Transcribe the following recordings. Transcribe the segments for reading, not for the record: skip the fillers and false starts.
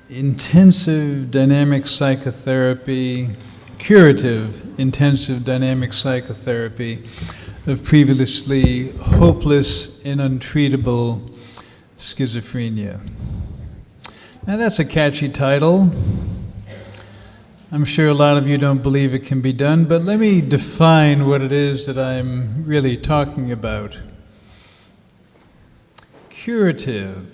intensive dynamic psychotherapy, curative intensive dynamic psychotherapy of previously hopeless and untreatable schizophrenia. Now that's a catchy title. I'm sure a lot of you don't believe it can be done, but let me define what it is that I'm really talking about. Curative.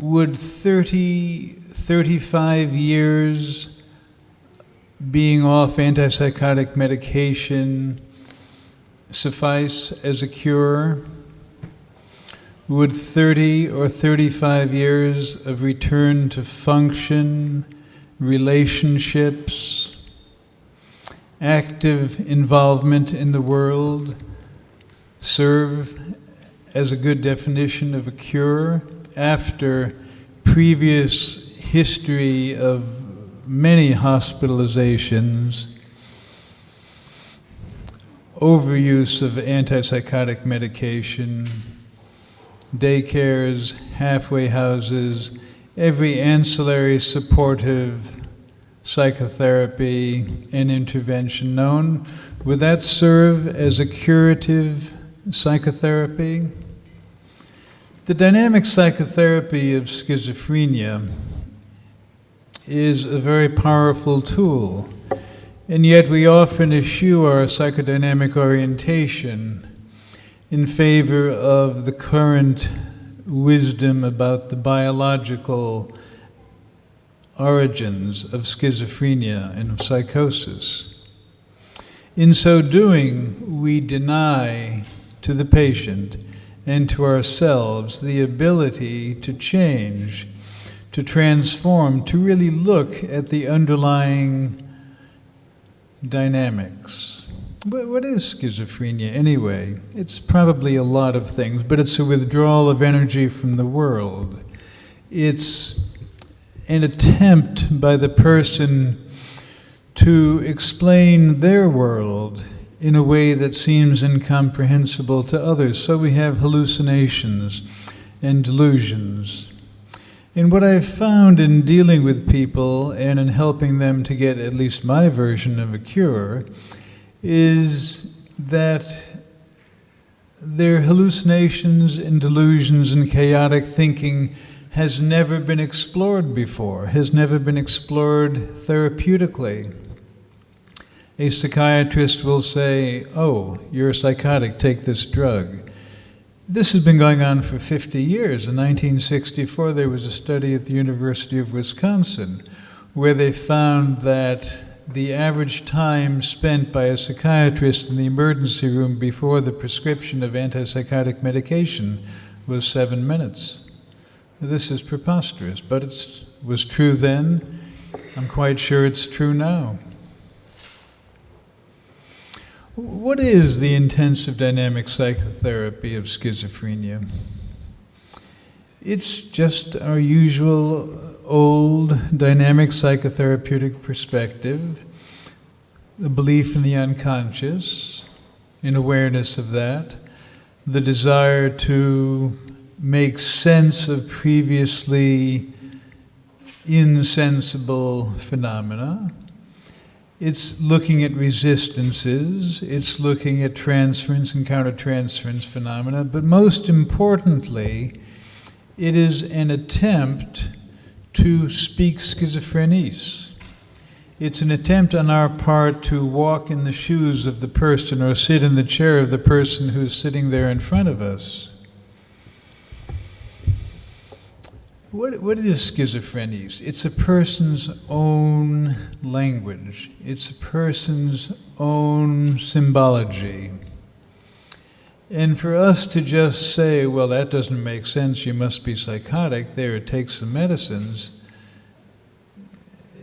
Would 35 years being off antipsychotic medication suffice as a cure? Would 30 or 35 years of return to function, relationships, active involvement in the world serve as a good definition of a cure after previous history of many hospitalizations, overuse of antipsychotic medication, daycares, halfway houses, every ancillary supportive psychotherapy and intervention known? Would that serve as a curative psychotherapy? The dynamic psychotherapy of schizophrenia is a very powerful tool, and yet we often eschew our psychodynamic orientation in favor of the current wisdom about the biological origins of schizophrenia and of psychosis. In so doing, we deny to the patient and to ourselves the ability to change, to transform, to really look at the underlying dynamics. But what is schizophrenia anyway? It's probably a lot of things, but it's a withdrawal of energy from the world. It's an attempt by the person to explain their world in a way that seems incomprehensible to others. So we have hallucinations and delusions. And what I've found in dealing with people and in helping them to get at least my version of a cure is that their hallucinations and delusions and chaotic thinking has never been explored before, has never been explored therapeutically. A psychiatrist will say, "Oh, you're psychotic, take this drug." This has been going on for 50 years. In 1964, there was a study at the University of Wisconsin where they found that the average time spent by a psychiatrist in the emergency room before the prescription of antipsychotic medication was 7 minutes. This is preposterous, but it was true then. I'm quite sure it's true now. What is the intensive dynamic psychotherapy of schizophrenia? It's just our usual old dynamic psychotherapeutic perspective, the belief in the unconscious, in awareness of that, the desire to make sense of previously insensible phenomena. It's looking at resistances, it's looking at transference and countertransference phenomena, but most importantly, it is an attempt to speak schizophrenies. It's an attempt on our part to walk in the shoes of the person or sit in the chair of the person who's sitting there in front of us. What is schizophrenies? It's a person's own language. It's a person's own symbology. And for us to just say, well, that doesn't make sense, you must be psychotic, there, take some medicines,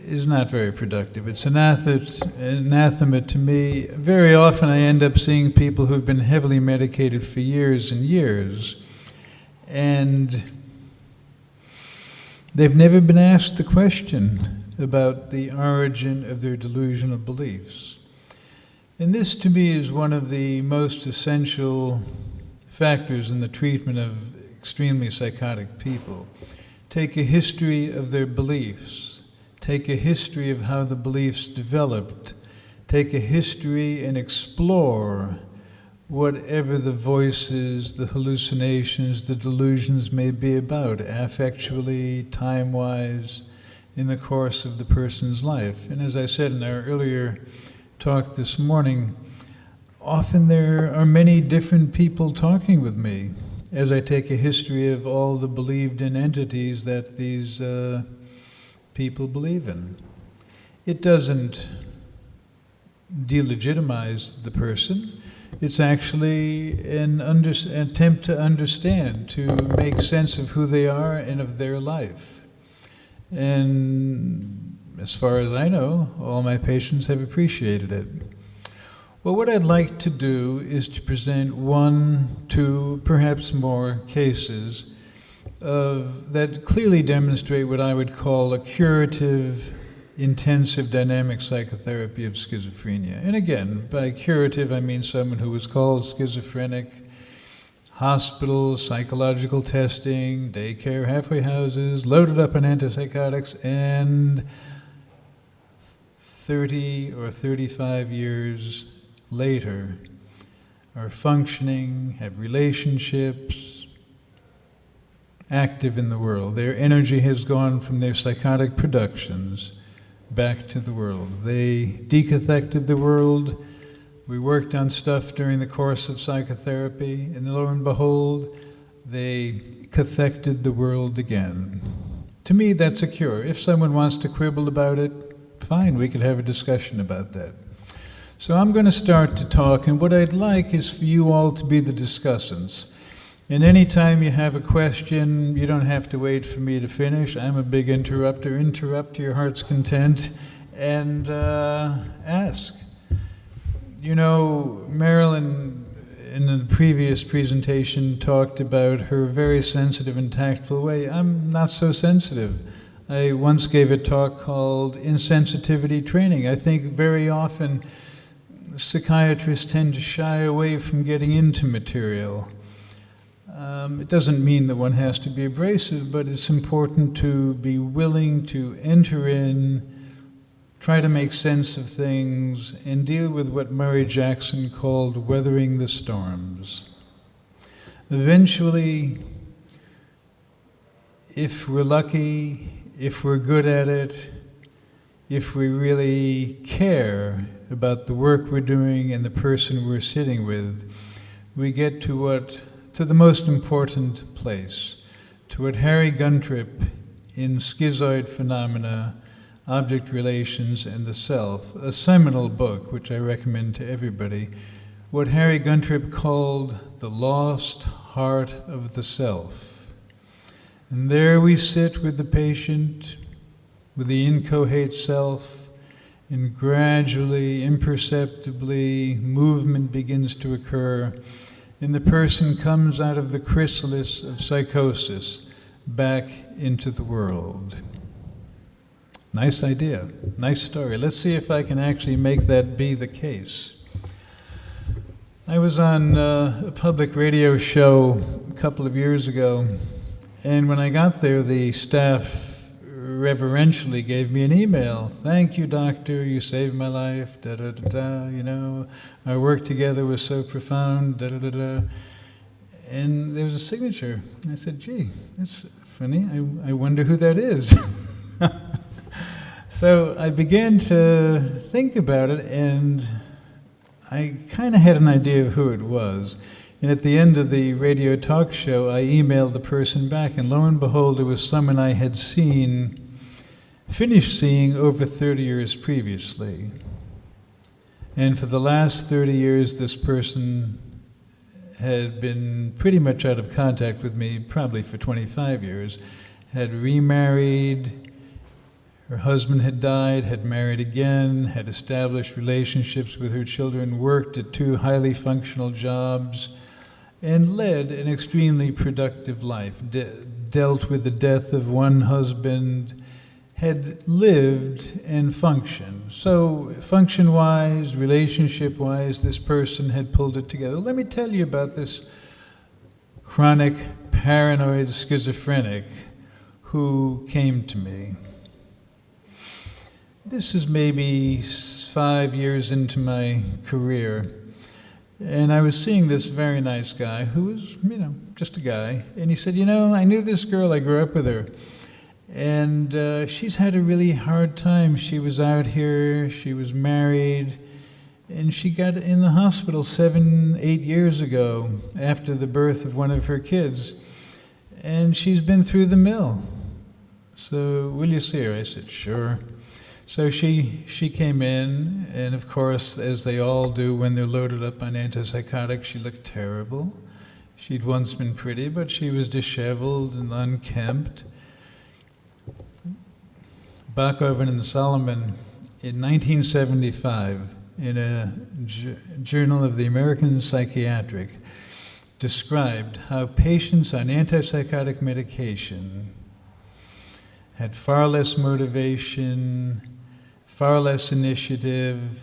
is not very productive. It's anathema to me. Very often I end up seeing people who've been heavily medicated for years and years, and they've never been asked the question about the origin of their delusional beliefs. And this, to me, is one of the most essential factors in the treatment of extremely psychotic people. take a history of their beliefs, take a history of how the beliefs developed, take a history and explore whatever the voices, the hallucinations, the delusions may be about, affectually, time-wise, in the course of the person's life. And as I said in our earlier talk this morning, often there are many different people talking with me as I take a history of all the believed-in entities that these people believe in. It doesn't delegitimize the person. It's actually an attempt to understand, to make sense of who they are and of their life. And as far as I know, all my patients have appreciated it. Well, what I'd like to do is to present 1, 2, perhaps more cases that clearly demonstrate what I would call a curative, intensive dynamic psychotherapy of schizophrenia. And again, by curative I mean someone who was called schizophrenic, hospitals, psychological testing, daycare, halfway houses, loaded up on antipsychotics, and 30 or 35 years later are functioning, have relationships, active in the world. Their energy has gone from their psychotic productions back to the world. They decathected the world. We worked on stuff during the course of psychotherapy, and lo and behold, they cathected the world again. To me, that's a cure. If someone wants to quibble about it, fine, we could have a discussion about that. So I'm going to start to talk, and what I'd like is for you all to be the discussants. And anytime you have a question, you don't have to wait for me to finish. I'm a big interrupter. Interrupt to your heart's content and ask. You know, Marilyn, in the previous presentation, talked about her very sensitive and tactful way. I'm not so sensitive. I once gave a talk called Insensitivity Training. I think very often psychiatrists tend to shy away from getting into material. It doesn't mean that one has to be abrasive, but it's important to be willing to enter in, try to make sense of things, and deal with what Murray Jackson called weathering the storms. Eventually, if we're lucky, if we're good at it, if we really care about the work we're doing and the person we're sitting with, we get to the most important place, to what Harry Guntrip in Schizoid Phenomena, Object Relations and the Self, a seminal book which I recommend to everybody, what Harry Guntrip called the lost heart of the self. And there we sit with the patient, with the inchoate self, and gradually, imperceptibly, movement begins to occur, and the person comes out of the chrysalis of psychosis back into the world. Nice idea, nice story. Let's see if I can actually make that be the case. I was on a public radio show a couple of years ago, and when I got there, the staff reverentially gave me an email. Thank you, doctor, you saved my life, da-da-da-da, you know, our work together was so profound, da-da-da-da. And there was a signature. I said, gee, that's funny, I wonder who that is. So I began to think about it, and I kind of had an idea of who it was. And at the end of the radio talk show, I emailed the person back, and lo and behold, it was someone I had finished seeing over 30 years previously. And for the last 30 years, this person had been pretty much out of contact with me, probably for 25 years, had remarried, her husband had died, had married again, had established relationships with her children, worked at 2 highly functional jobs, and led an extremely productive life, dealt with the death of one husband, had lived and functioned. So function-wise, relationship-wise, this person had pulled it together. Let me tell you about this chronic paranoid schizophrenic who came to me. This is maybe 5 years into my career, and I was seeing this very nice guy who was, just a guy, and he said, I knew this girl, I grew up with her, and she's had a really hard time. She was out here, she was married, and she got in the hospital 7, 8 years ago after the birth of one of her kids, and she's been through the mill. So, will you see her? I said, sure. So she came in, and of course, as they all do when they're loaded up on antipsychotics, she looked terrible. She'd once been pretty, but she was disheveled and unkempt. Bachoven and Solomon, in 1975, in a Journal of the American Psychiatric, described how patients on antipsychotic medication had far less motivation, far less initiative,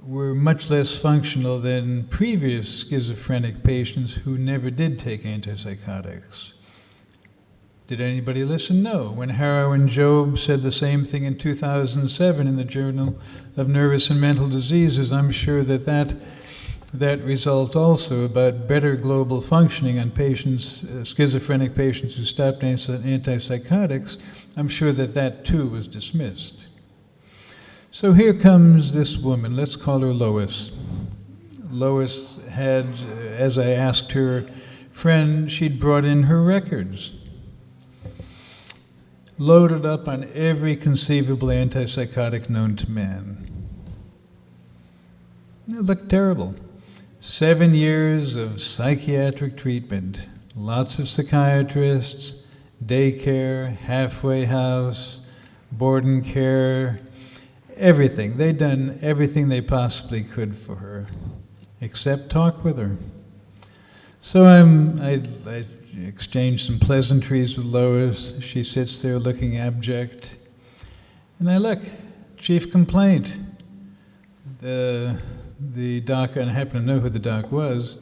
were much less functional than previous schizophrenic patients who never did take antipsychotics. Did anybody listen? No. When Harrow and Job said the same thing in 2007 in the Journal of Nervous and Mental Diseases, I'm sure that result also about better global functioning on patients, schizophrenic patients who stopped antipsychotics, I'm sure that too was dismissed. So here comes this woman, let's call her Lois. Lois had, as I asked her friend, she'd brought in her records, loaded up on every conceivable antipsychotic known to man. It looked terrible. 7 years of psychiatric treatment, lots of psychiatrists, daycare, halfway house, board and care, everything. They'd done everything they possibly could for her, except talk with her. So I exchanged some pleasantries with Lois. She sits there looking abject. And I look, chief complaint. The doc, and I happen to know who the doc was,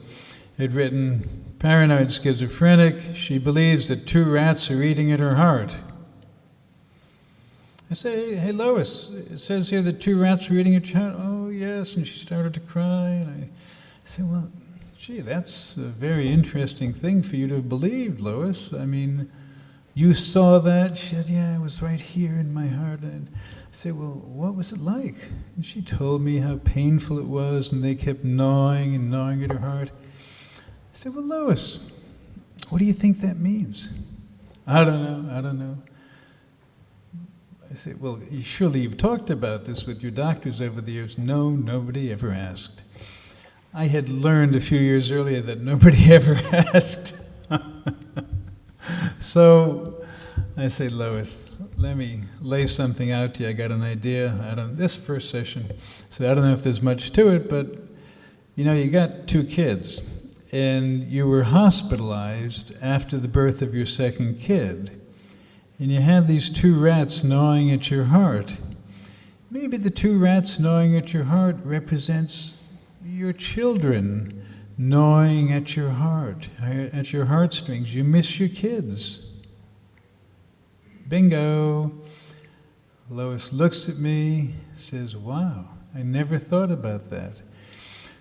had written, paranoid schizophrenic, she believes that 2 rats are eating at her heart. I say, hey Lois, it says here that 2 rats were eating at your heart. Oh yes, and she started to cry. And I said, well, gee, that's a very interesting thing for you to have believed, Lois. I mean, you saw that? She said, yeah, it was right here in my heart. And I said, well, what was it like? And she told me how painful it was, and they kept gnawing and gnawing at her heart. I said, well, Lois, what do you think that means? I don't know. I said, well, surely you've talked about this with your doctors over the years. No, nobody ever asked. I had learned a few years earlier that nobody ever asked. So I say, Lois, let me lay something out to you. I got an idea. This first session, so I don't know if there's much to it, but you got 2 kids, and you were hospitalized after the birth of your second kid, and you had these 2 rats gnawing at your heart. Maybe the 2 rats gnawing at your heart represents your children gnawing at your heart, at your heartstrings. You miss your kids. Bingo. Lois looks at me, says, wow, I never thought about that.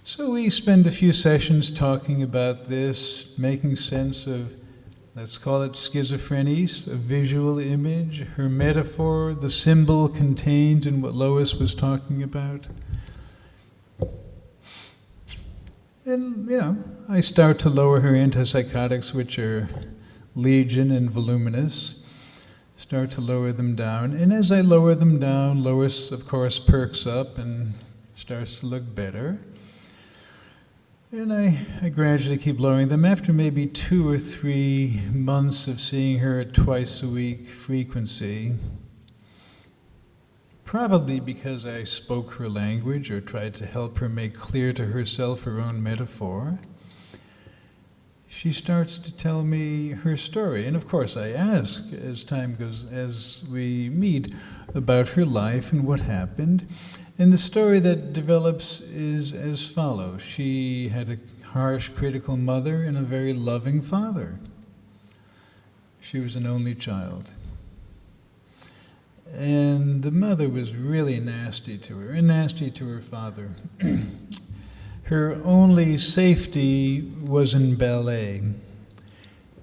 So we spend a few sessions talking about this, making sense of, let's call it schizophrenia, a visual image, her metaphor, the symbol contained in what Lois was talking about. And, I start to lower her antipsychotics, which are legion and voluminous, start to lower them down. And as I lower them down, Lois, of course, perks up and starts to look better. And I gradually keep lowering them. After maybe 2 or 3 months of seeing her at twice-a-week frequency, probably because I spoke her language or tried to help her make clear to herself her own metaphor, she starts to tell me her story. And of course I ask, as time goes, as we meet, about her life and what happened. And the story that develops is as follows. She had a harsh, critical mother and a very loving father. She was an only child. And the mother was really nasty to her, and nasty to her father. Her only safety was in ballet.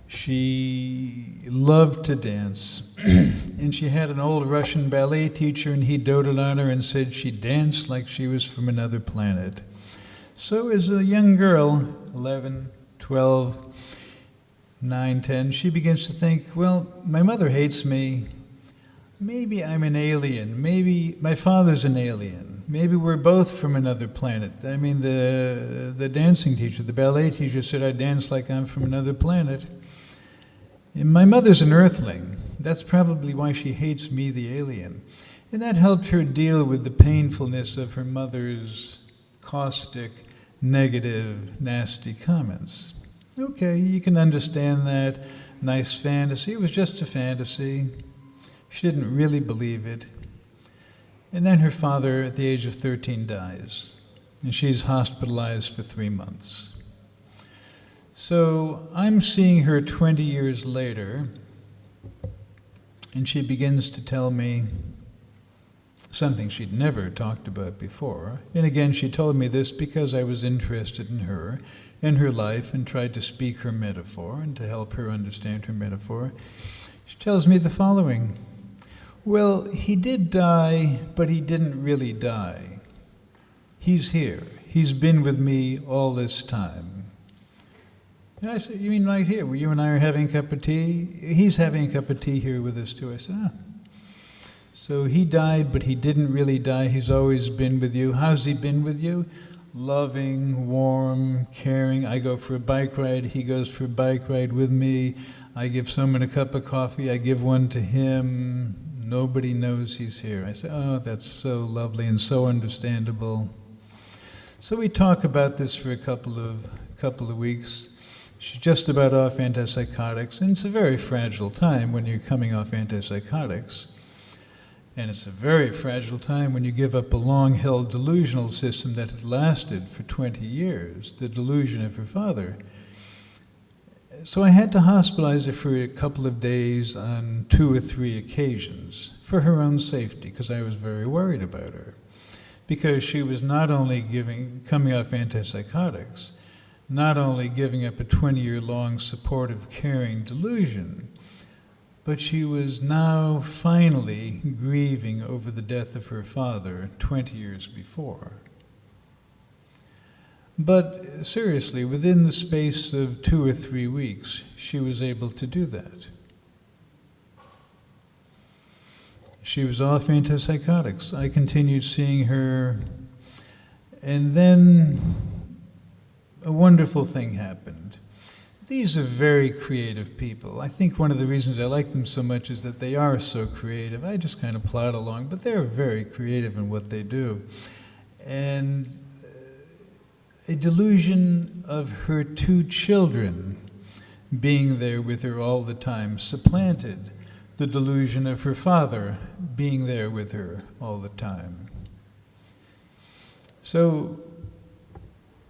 She loved to dance, and she had an old Russian ballet teacher, and he doted on her and said she danced like she was from another planet. So as a young girl, 11, 12, 9, 10, she begins to think, well, my mother hates me. Maybe I'm an alien. Maybe my father's an alien. Maybe we're both from another planet. I mean, the dancing teacher, the ballet teacher said I dance like I'm from another planet. And my mother's an earthling. That's probably why she hates me, the alien. And that helped her deal with the painfulness of her mother's caustic, negative, nasty comments. Okay, you can understand that. Nice fantasy. It was just a fantasy. She didn't really believe it. And then her father, at the age of 13, dies. And she's hospitalized for 3 months. So I'm seeing her 20 years later, and she begins to tell me something she'd never talked about before. And again, she told me this because I was interested in her and her life and tried to speak her metaphor and to help her understand her metaphor. She tells me the following. Well, he did die, but he didn't really die. He's here. He's been with me all this time. And I said, you mean right here, where you and I are having a cup of tea? He's having a cup of tea here with us too. I said, ah. So he died, but he didn't really die. He's always been with you. How's he been with you? Loving, warm, caring. I go for a bike ride. He goes for a bike ride with me. I give someone a cup of coffee. I give one to him. Nobody knows he's here. I say, oh, that's so lovely and so understandable. So we talk about this for a couple of weeks. She's just about off antipsychotics, and it's a very fragile time when you're coming off antipsychotics. And it's a very fragile time when you give up a long-held delusional system that had lasted for 20 years, the delusion of her father. So I had to hospitalize her for a couple of days on 2 or 3 occasions for her own safety, because I was very worried about her. Because she was not only coming off antipsychotics, not only giving up a 20-year-long supportive, caring delusion, but she was now finally grieving over the death of her father 20 years before. But seriously, within the space of 2 or 3 weeks, she was able to do that. She was off antipsychotics. I continued seeing her, and then a wonderful thing happened. These are very creative people. I think one of the reasons I like them so much is that they are so creative. I just kind of plod along, but they're very creative in what they do. And a delusion of her 2 children being there with her all the time supplanted the delusion of her father being there with her all the time. So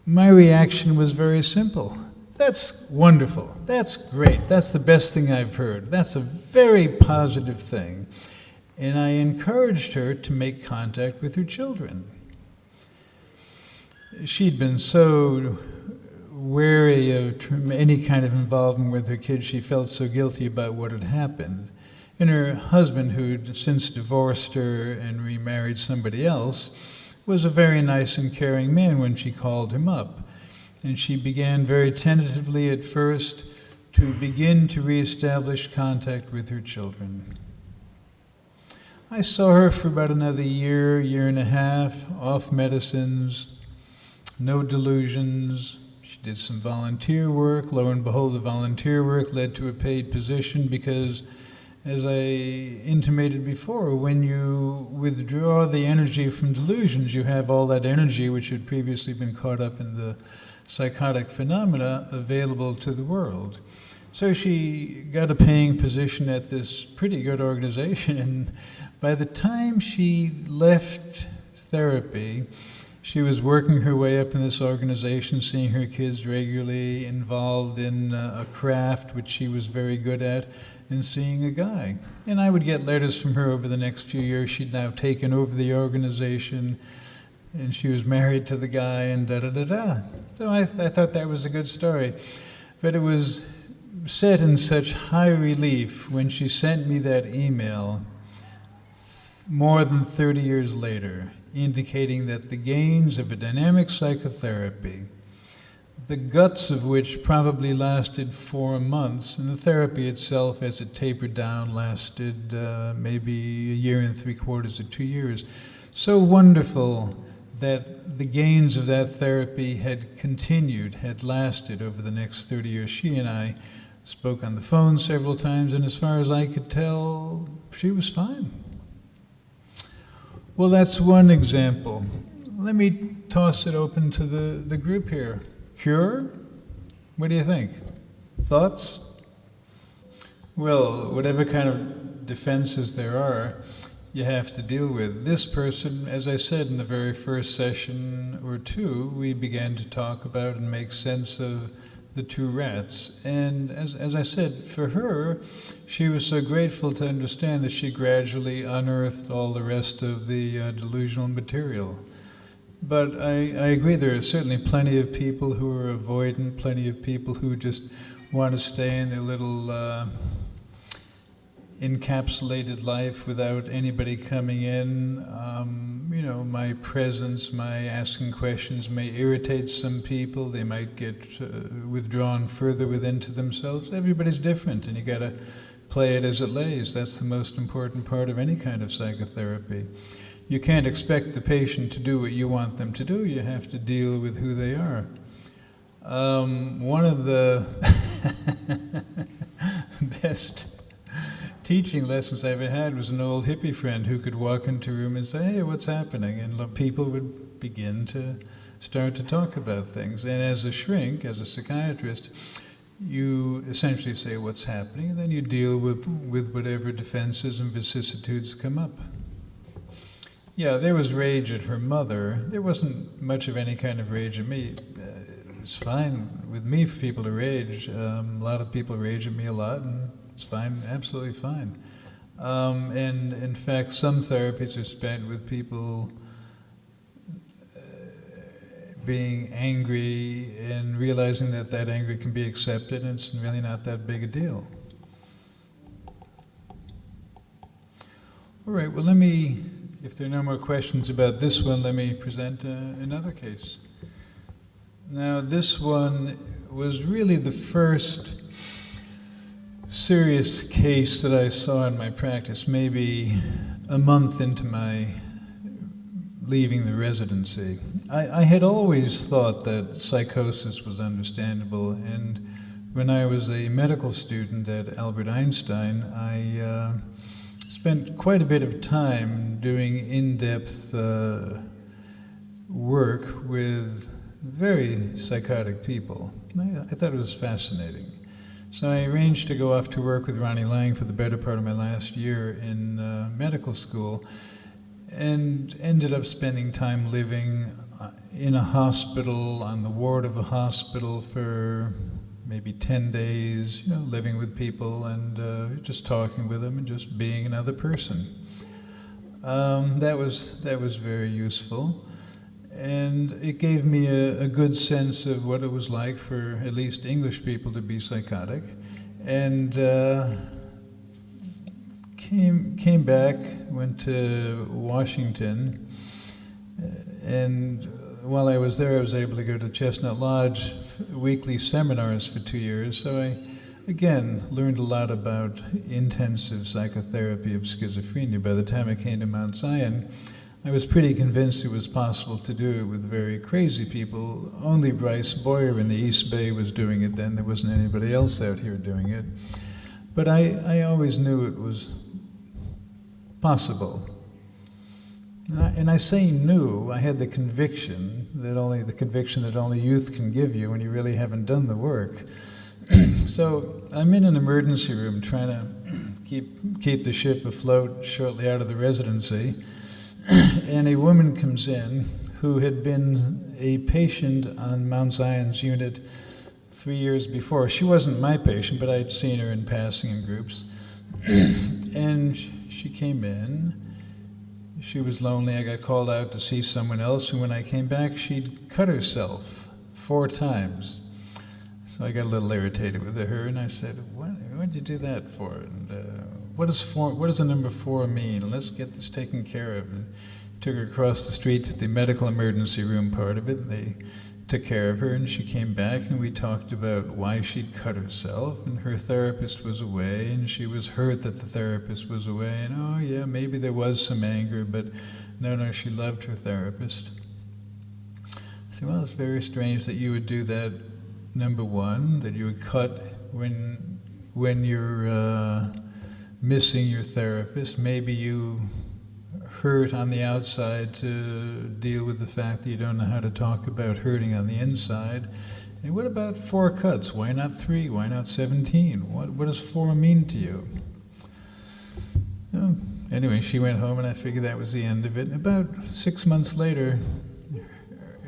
my reaction was very simple. That's wonderful. That's great. That's the best thing I've heard. That's a very positive thing. And I encouraged her to make contact with her children. She'd been so wary of any kind of involvement with her kids. She felt so guilty about what had happened. And her husband, who'd since divorced her and remarried somebody else, was a very nice and caring man when she called him up. And she began very tentatively at first to begin to reestablish contact with her children. I saw her for about another year, year and a half, off medicines, no delusions. She did some volunteer work. Lo and behold, the volunteer work led to a paid position because, as I intimated before, when you withdraw the energy from delusions, you have all that energy which had previously been caught up in the psychotic phenomena available to the world. So she got a paying position at this pretty good organization, and by the time she left therapy, she was working her way up in this organization, seeing her kids regularly, involved in a craft which she was very good at, in seeing a guy. And I would get letters from her over the next few years. She'd now taken over the organization, and she was married to the guy, and da-da-da-da. So I thought that was a good story. But it was set in such high relief when she sent me that email more than 30 years later, indicating that the gains of a dynamic psychotherapy, the guts of which probably lasted 4 months, and the therapy itself, as it tapered down, lasted maybe 1 year and 3/4 or 2 years. So wonderful that the gains of that therapy had continued, had lasted over the next 30 years. She and I spoke on the phone several times, and as far as I could tell, she was fine. Well, that's one example. Let me toss it open to the group here. Cure? What do you think? Thoughts? Well, whatever kind of defenses there are, you have to deal with. This person, as I said in the very first session or two, we began to talk about and make sense of the 2 rats. And as I said, for her, she was so grateful to understand that she gradually unearthed all the rest of the delusional material. But I agree, there are certainly plenty of people who are avoidant, plenty of people who just want to stay in their little encapsulated life without anybody coming in. My presence, my asking questions may irritate some people. They might get withdrawn further within to themselves. Everybody's different, and you got to play it as it lays. That's the most important part of any kind of psychotherapy. You can't expect the patient to do what you want them to do. You have to deal with who they are. One of the best teaching lessons I ever had was an old hippie friend who could walk into a room and say, "Hey, what's happening?" And people would begin to start to talk about things. And as a shrink, as a psychiatrist, you essentially say what's happening, and then you deal with whatever defenses and vicissitudes come up. Yeah, there was rage at her mother. There wasn't much of any kind of rage at me. It was fine with me for people to rage. A lot of people rage at me a lot, and it's fine, absolutely fine. And in fact, some therapies are spent with people being angry and realizing that that anger can be accepted, and it's really not that big a deal. All right, well, if there are no more questions about this one, let me present another case. Now, this one was really the first serious case that I saw in my practice, maybe a month into my leaving the residency. I had always thought that psychosis was understandable, and when I was a medical student at Albert Einstein, I spent quite a bit of time doing in-depth work with very psychotic people. I thought it was fascinating. So I arranged to go off to work with Ronnie Lang for the better part of my last year in medical school, and ended up spending time living in a hospital, on the ward of a hospital for maybe 10 days, living with people and just talking with them and just being another person. That was very useful. And it gave me a good sense of what it was like for at least English people to be psychotic. And came back, went to Washington, and while I was there, I was able to go to Chestnut Lodge weekly seminars for 2 years. So I, again, learned a lot about intensive psychotherapy of schizophrenia. By the time I came to Mount Zion, I was pretty convinced it was possible to do it with very crazy people. Only Bryce Boyer in the East Bay was doing it then. There wasn't anybody else out here doing it. But I always knew it was possible. And I say knew, I had the conviction that only youth can give you when you really haven't done the work. So I'm in an emergency room trying to keep the ship afloat shortly out of the residency. And a woman comes in who had been a patient on Mount Zion's unit 3 years before. She wasn't my patient, but I'd seen her in passing in groups. And she came in. She was lonely. I got called out to see someone else, and when I came back, she'd cut herself 4 times. So I got a little irritated with her, and I said, what'd you do that for? And what does the number 4 mean? Let's get this taken care of. And took her across the street to the medical emergency room part of it, and they took care of her, and she came back, and we talked about why she'd cut herself, and her therapist was away, and she was hurt that the therapist was away, and oh yeah, maybe there was some anger, but no, she loved her therapist. I said, well, it's very strange that you would do that, number 1, that you would cut when you're missing your therapist. Maybe you hurt on the outside to deal with the fact that you don't know how to talk about hurting on the inside. And what about 4 cuts? Why not 3? Why not 17? What does 4 mean to you? Anyway, she went home, and I figured that was the end of it. About 6 months later,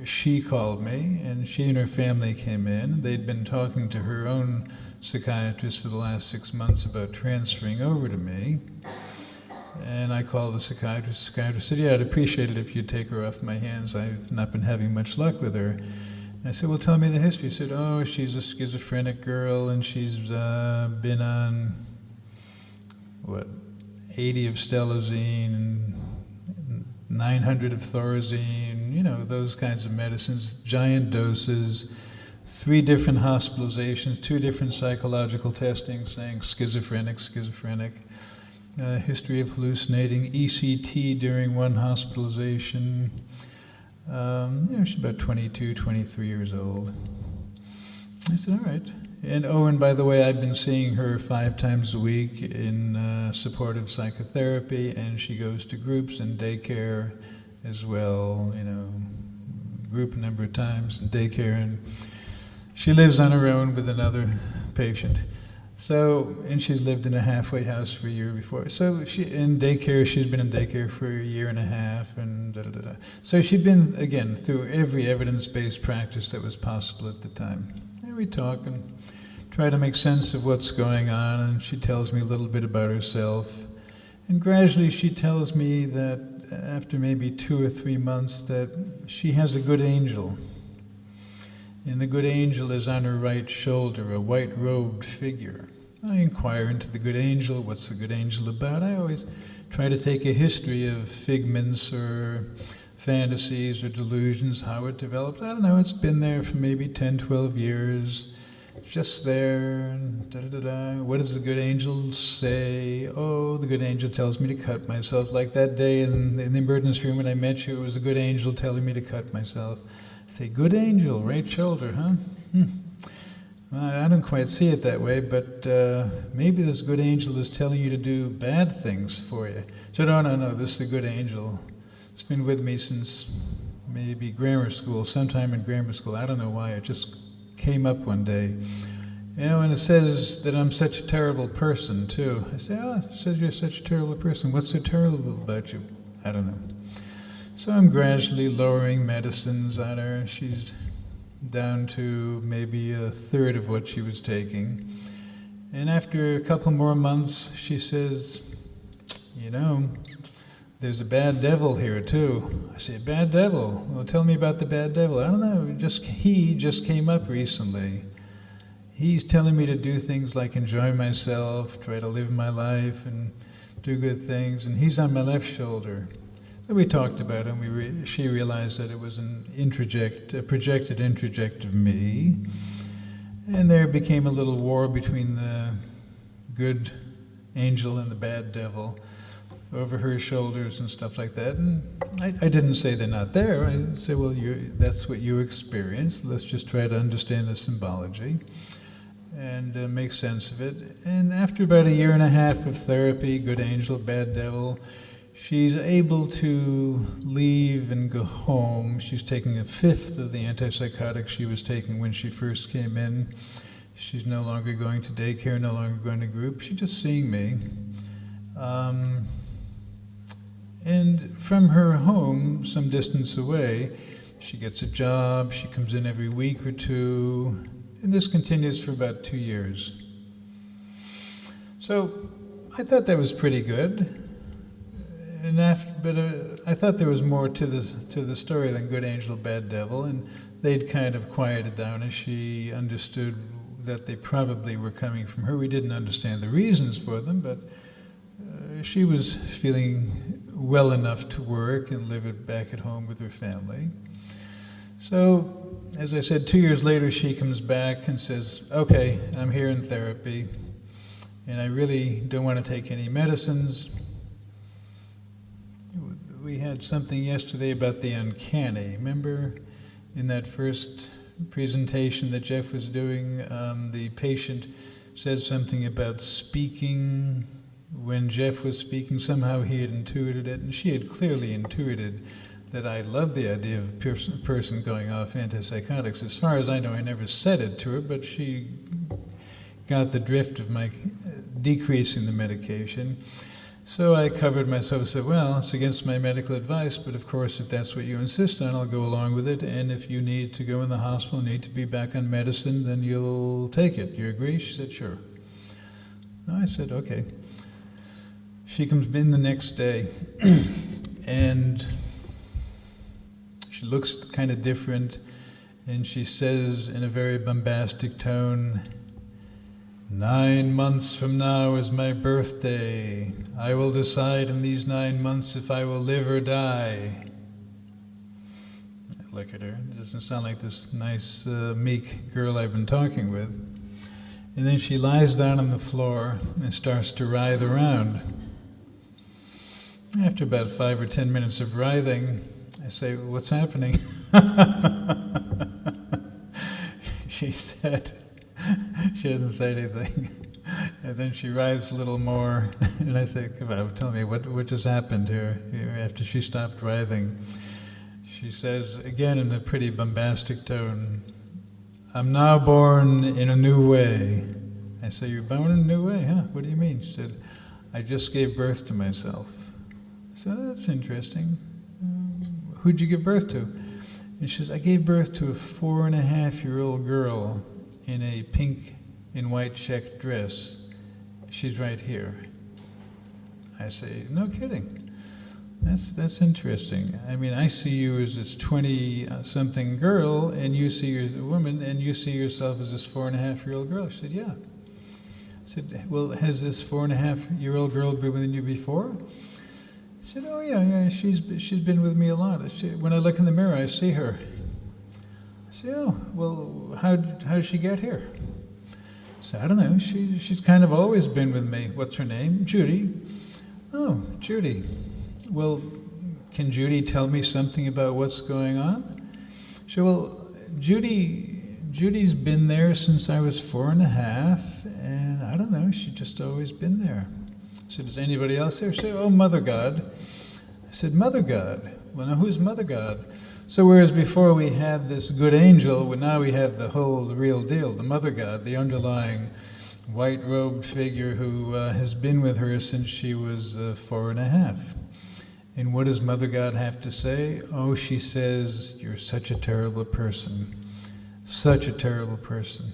she called me, and she and her family came in. They'd been talking to her own psychiatrist for the last 6 months about transferring over to me. And I called the psychiatrist. The psychiatrist said, yeah, I'd appreciate it if you'd take her off my hands. I've not been having much luck with her. And I said, well, tell me the history. He said, oh, she's a schizophrenic girl, and she's been on, 80 of stelazine and 900 of thorazine, those kinds of medicines, giant doses, 3 different hospitalizations, 2 different psychological testings saying schizophrenic. History of hallucinating, ECT during 1 hospitalization. She's about 22, 23 years old. I said, all right. And by the way, I've been seeing her 5 times a week in supportive psychotherapy, and she goes to groups and daycare as well, group a number of times in daycare, and she lives on her own with another patient. So, and she's lived in a halfway house for a year before. So she's been in daycare for a year and a half, and So she'd been, again, through every evidence-based practice that was possible at the time. And we talk and try to make sense of what's going on, and she tells me a little bit about herself. And gradually she tells me that after maybe 2 or 3 months that she has a good angel. And the good angel is on her right shoulder, a white-robed figure. I inquire into the good angel. What's the good angel about? I always try to take a history of figments or fantasies or delusions, how it developed. I don't know, it's been there for maybe 10, 12 years. It's just there, and What does the good angel say? Oh, the good angel tells me to cut myself. Like that day in the emergency room when I met you, it was the good angel telling me to cut myself. I say, good angel, right shoulder, huh? Well, I don't quite see it that way, but maybe this good angel is telling you to do bad things for you. So no, this is a good angel. It's been with me since maybe grammar school, sometime in grammar school. I don't know why, it just came up one day. And it says that I'm such a terrible person, too. I say, it says you're such a terrible person. What's so terrible about you? I don't know. So I'm gradually lowering medicines on her. She's down to maybe 1/3 of what she was taking. And after a couple more months, she says, there's a bad devil here too. I say, bad devil? Well, tell me about the bad devil. I don't know, he just came up recently. He's telling me to do things like enjoy myself, try to live my life and do good things, and he's on my left shoulder. So we talked about it, she realized that it was a projected introject of me, and there became a little war between the good angel and the bad devil over her shoulders and stuff like that. And I didn't say they're not there. I said, well, that's what you experienced. Let's just try to understand the symbology and make sense of it. And after about 1.5 years of therapy, good angel, bad devil, she's able to leave and go home. She's taking 1/5 of the antipsychotics she was taking when she first came in. She's no longer going to daycare, no longer going to group. She's just seeing me. And from her home, some distance away, she gets a job, she comes in every week or 2, and this continues for about 2 years. So I thought that was pretty good. And I thought there was more to the story than good angel, bad devil, and they'd kind of quieted down as she understood that they probably were coming from her. We didn't understand the reasons for them, but she was feeling well enough to work and live back at home with her family. So, as I said, 2 years later, she comes back and says, okay, I'm here in therapy, and I really don't want to take any medicines. We had something yesterday about the uncanny. Remember in that first presentation that Jeff was doing, the patient said something about speaking. When Jeff was speaking, somehow he had intuited it, and she had clearly intuited that I love the idea of a person going off antipsychotics. As far as I know, I never said it to her, but she got the drift of my decreasing the medication. So I covered myself and said, well, it's against my medical advice, but of course, if that's what you insist on, I'll go along with it, and if you need to go in the hospital, need to be back on medicine, then you'll take it. You agree? She said, sure. I said, okay. She comes in the next day, and she looks kind of different, and she says in a very bombastic tone, 9 months from now is my birthday. I will decide in these 9 months if I will live or die. I look at her. It doesn't sound like this nice, meek girl I've been talking with. And then she lies down on the floor and starts to writhe around. After about 5 or 10 minutes of writhing, I say, what's happening? She said, she doesn't say anything. And then she writhes a little more. And I say, come on, tell me, what just happened here? After she stopped writhing, she says, again in a pretty bombastic tone, I'm now born in a new way. I say, you're born in a new way, huh? What do you mean? She said, I just gave birth to myself. I said, oh, that's interesting. Who'd you give birth to? And she says, I gave birth to a 4.5-year-old girl in a pink and white checked dress. She's right here. I say, no kidding. That's interesting. I mean, I see you as this 20-something girl, and you see you're a woman, and you see yourself as this 4.5-year-old girl. She said, yeah. I said, well, has this 4.5-year-old girl been with you before? I said, oh yeah, she's been with me a lot. When I look in the mirror, I see her. I say, oh, well, how did she get here? I said, I don't know, she's kind of always been with me. What's her name? Judy. Oh, Judy. Well, can Judy tell me something about what's going on? She said, well, Judy's been there since I was 4.5, and I don't know, she's just always been there. I said, is anybody else there? She said, oh, Mother God. I said, Mother God? Well, now who's Mother God? So whereas before we had this good angel, well, now we have the real deal, the Mother God, the underlying white-robed figure who has been with her since she was 4.5. And what does Mother God have to say? Oh, she says, you're such a terrible person. Such a terrible person.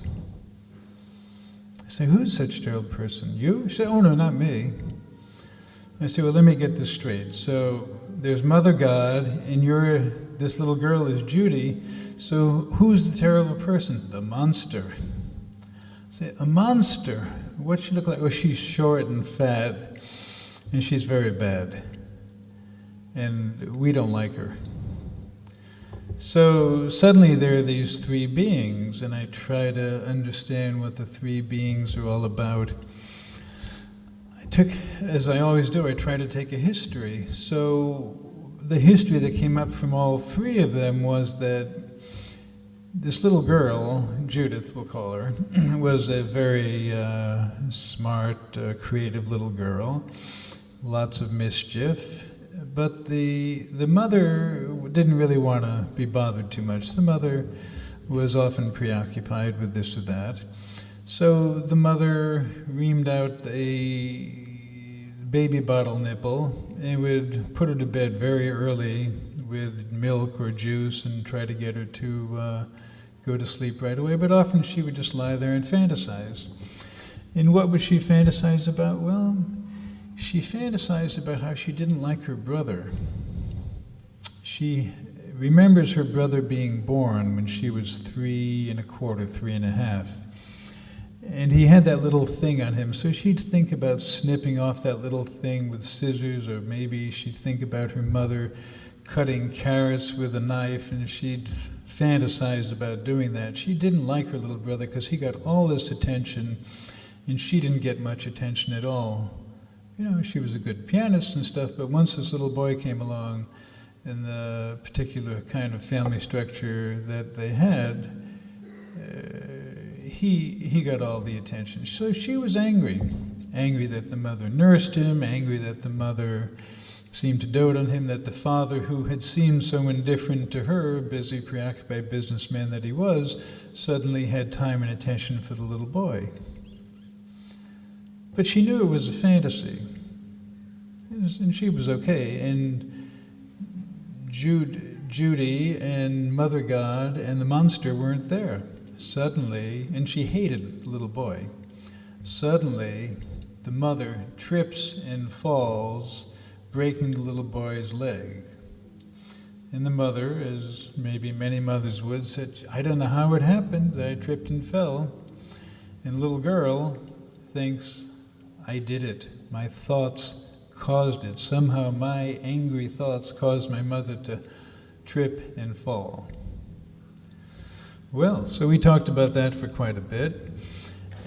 I say, who's such a terrible person? You? She said, oh no, not me. I say, well, let me get this straight. So there's Mother God, and this little girl is Judy, so who's the terrible person? The monster. I say, a monster? What's she look like? Oh, she's short and fat, and she's very bad. And we don't like her. So suddenly there are these 3 beings, and I try to understand what the 3 beings are all about. As I always do, I try to take a history. So the history that came up from all 3 of them was that this little girl, Judith we'll call her, was a very smart, creative little girl, lots of mischief. But the mother didn't really want to be bothered too much. The mother was often preoccupied with this or that. So the mother reamed out a baby bottle nipple and would put her to bed very early with milk or juice and try to get her to go to sleep right away. But often she would just lie there and fantasize. And what would she fantasize about? Well, she fantasized about how she didn't like her brother. She remembers her brother being born when she was 3 1/4, 3 1/2. And he had that little thing on him, so she'd think about snipping off that little thing with scissors, or maybe she'd think about her mother cutting carrots with a knife, and she'd fantasize about doing that. She didn't like her little brother because he got all this attention, and she didn't get much attention at all. You know, she was a good pianist and stuff, but once this little boy came along, in the particular kind of family structure that they had, he got all the attention. So she was angry that the mother nursed him, angry that the mother seemed to dote on him, that the father, who had seemed so indifferent to her, busy, preoccupied businessman that he was, suddenly had time and attention for the little boy. But she knew it was a fantasy, and she was okay. And Judy and Mother God and the monster weren't there. Suddenly, and she hated the little boy, suddenly the mother trips and falls, breaking the little boy's leg. And the mother, as maybe many mothers would, said, "I don't know how it happened. I tripped and fell." And the little girl thinks, "I did it. My thoughts caused it. Somehow my angry thoughts caused my mother to trip and fall." Well, so we talked about that for quite a bit.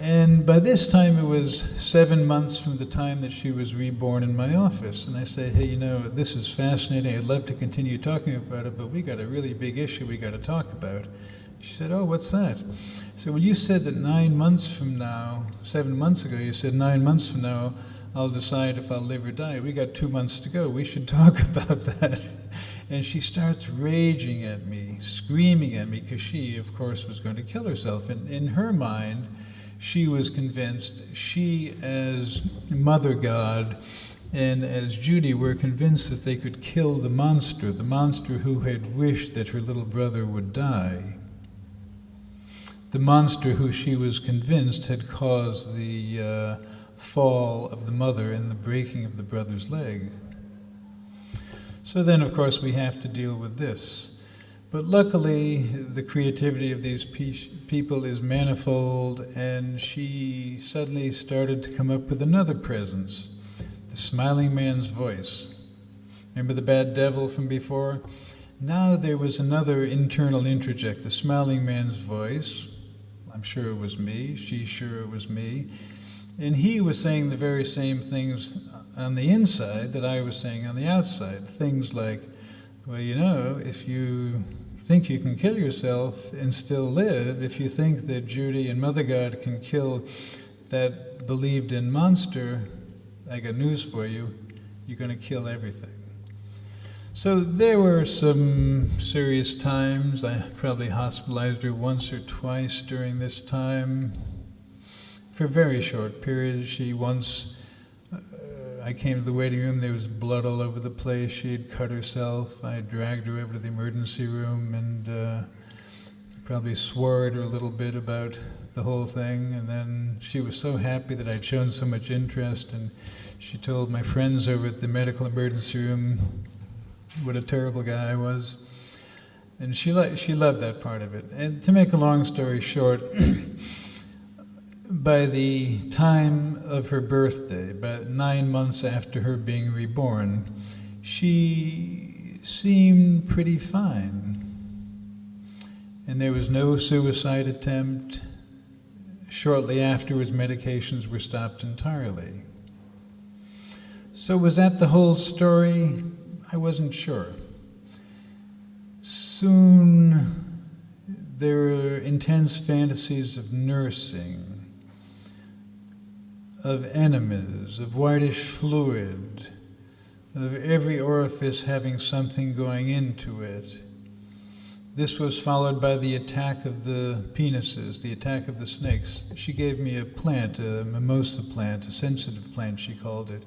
And by this time, it was 7 months from the time that she was reborn in my office. And I said, "Hey, you know, this is fascinating. I'd love to continue talking about it, but we got a really big issue we got to talk about." She said, "Oh, what's that?" So, "Well, you said that 9 months from now, 7 months ago, you said 9 months from now, I'll decide if I'll live or die. We got 2 months to go. We should talk about that." And she starts raging at me, screaming at me, because she, of course, was going to kill herself. And in her mind, she was convinced, she as Mother God and as Judy were convinced that they could kill the monster who had wished that her little brother would die. The monster who she was convinced had caused the fall of the mother and the breaking of the brother's leg. So then, of course, we have to deal with this. But luckily, the creativity of these people is manifold, and she suddenly started to come up with another presence, the smiling man's voice. Remember the bad devil from before? Now there was another internal interject, the smiling man's voice. I'm sure it was me, she's sure it was me. And he was saying the very same things on the inside that I was saying on the outside. Things like, "Well, you know, if you think you can kill yourself and still live, if you think that Judy and Mother God can kill that believed in monster, I got news for you, you're going to kill everything." So there were some serious times. I probably hospitalized her once or twice during this time. For very short periods. I came to the waiting room, there was blood all over the place, she had cut herself, I dragged her over to the emergency room and probably swore at her a little bit about the whole thing, and then she was so happy that I'd shown so much interest, and she told my friends over at the medical emergency room what a terrible guy I was. And she loved that part of it. And to make a long story short, by the time of her birthday, about 9 months after her being reborn, she seemed pretty fine. And there was no suicide attempt. Shortly afterwards, medications were stopped entirely. So was that the whole story? I wasn't sure. Soon, there were intense fantasies of nursing, of enemas, of whitish fluid, of every orifice having something going into it. This was followed by the attack of the penises, the attack of the snakes. She gave me a plant, a mimosa plant, a sensitive plant, she called it.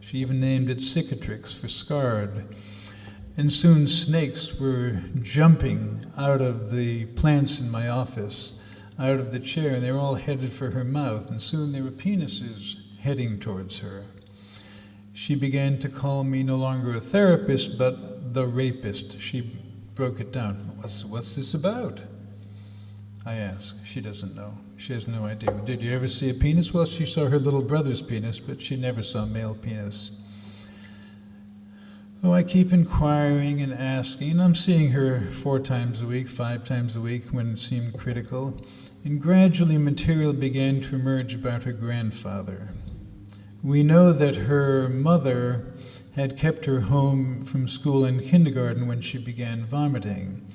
She even named it cicatrix for scarred. And soon snakes were jumping out of the plants in my office, out of the chair, and they were all headed for her mouth, and soon there were penises heading towards her. she began to call me no longer a therapist, but the rapist. She broke it down. What's this about? I asked. She doesn't know. She has no idea. Did you ever see a penis? Well, she saw her little brother's penis, but she never saw a male penis. Oh, I keep inquiring and asking, and I'm seeing her 4 times a week, 5 times a week when it seemed critical, and gradually material began to emerge about her grandfather. We know that her mother had kept her home from school and kindergarten when she began vomiting.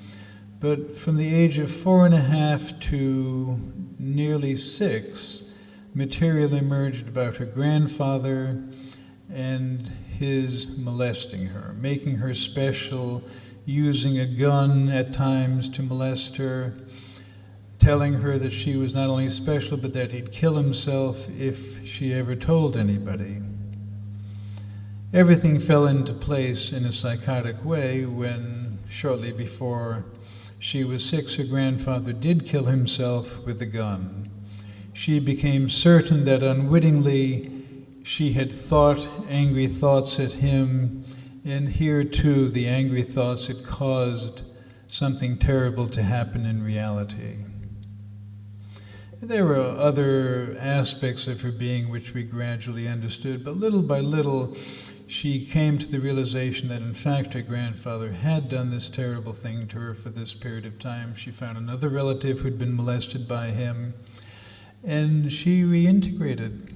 But from the age of 4.5 to nearly 6, material emerged about her grandfather and his molesting her, making her special, using a gun at times to molest her, telling her that she was not only special, but that he'd kill himself if she ever told anybody. Everything fell into place in a psychotic way when, shortly before she was 6, her grandfather did kill himself with a gun. She became certain that unwittingly she had thought angry thoughts at him, and here too the angry thoughts had caused something terrible to happen in reality. There were other aspects of her being which we gradually understood, but little by little she came to the realization that in fact her grandfather had done this terrible thing to her for this period of time. She found another relative who'd been molested by him, and she reintegrated.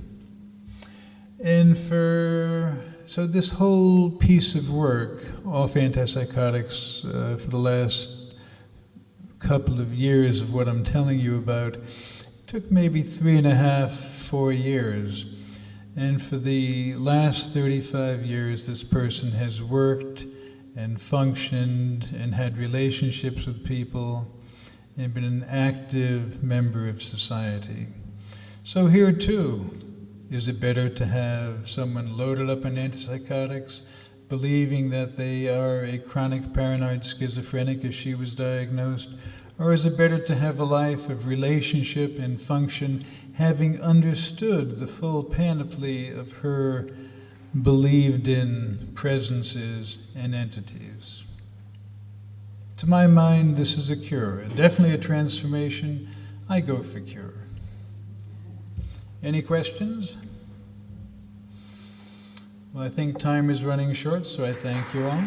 And so this whole piece of work off antipsychotics for the last couple of years of what I'm telling you about took maybe 3.5, 4 years. And for the last 35 years, this person has worked and functioned and had relationships with people and been an active member of society. So here too, is it better to have someone loaded up on antipsychotics, believing that they are a chronic paranoid schizophrenic as she was diagnosed? Or is it better to have a life of relationship and function, having understood the full panoply of her believed in presences and entities? To my mind, this is a cure, definitely a transformation. I go for cure. Any questions? Well, I think time is running short, so I thank you all.